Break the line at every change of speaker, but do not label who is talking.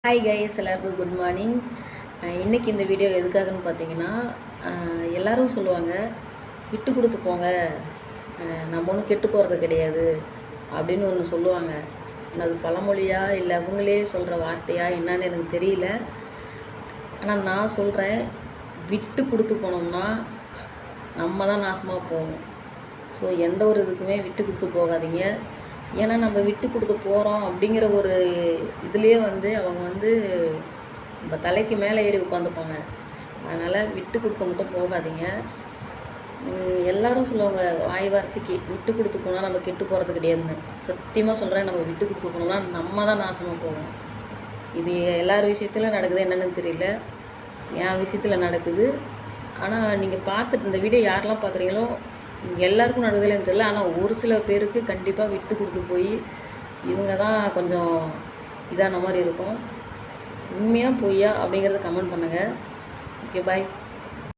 Hi guys, எல்லாருக்கும் good morning. இன்றைக்கி இந்த வீடியோ எதுக்காகன்னு பார்த்தீங்கன்னா, எல்லோரும் சொல்லுவாங்க விட்டு கொடுத்து போங்க, நம்ம ஒன்றும் கெட்டு போகிறது கிடையாது அப்படின்னு ஒன்று சொல்லுவாங்க. அது பழமொழியா இல்லை அவங்களே சொல்கிற வார்த்தையா என்னன்னு எனக்கு தெரியல. ஆனால் நான் சொல்கிறேன், விட்டு கொடுத்து போனோம்னா நம்ம தான் நாசமாக போவோம். ஸோ எந்த ஒரு இதுக்குமே விட்டு கொடுத்து போகாதீங்க. ஏன்னா நம்ம விட்டு கொடுத்து போகிறோம் அப்படிங்கிற ஒரு இதுலேயே அவங்க நம்ம தலைக்கு மேலே ஏறி உட்காந்துப்பாங்க. அதனால் விட்டு கொடுத்து மட்டும் போகாதீங்க. எல்லோரும் சொல்லுவாங்க வாய் வார்த்தைக்கு விட்டு கொடுத்து போனால் நம்ம கெட்டு போகிறது கிடையாதுன்னு. சத்தியமாக சொல்கிறேன், நம்ம விட்டு கொடுத்து போனோம்னா நம்ம தான் நாசமாக போவோம். இது எல்லார் விஷயத்துலையும் நடக்குது என்னென்னு தெரியல, என் விஷயத்தில் நடக்குது. ஆனால் நீங்கள் பார்த்துட்டு இந்த வீடியோ யாரெல்லாம் பார்க்குறீங்களோ எல்லாருக்கும் நடக்குதுன்னு தெரியல. ஆனால் ஒரு சில பேருக்கு கண்டிப்பாக விட்டு கொடுத்து போய் இவங்க தான் கொஞ்சம் இதான மாதிரி இருக்கும். உண்மையாக பொய்யா அப்படிங்கிறத கமெண்ட் பண்ணுங்கள். ஓகே, பாய்.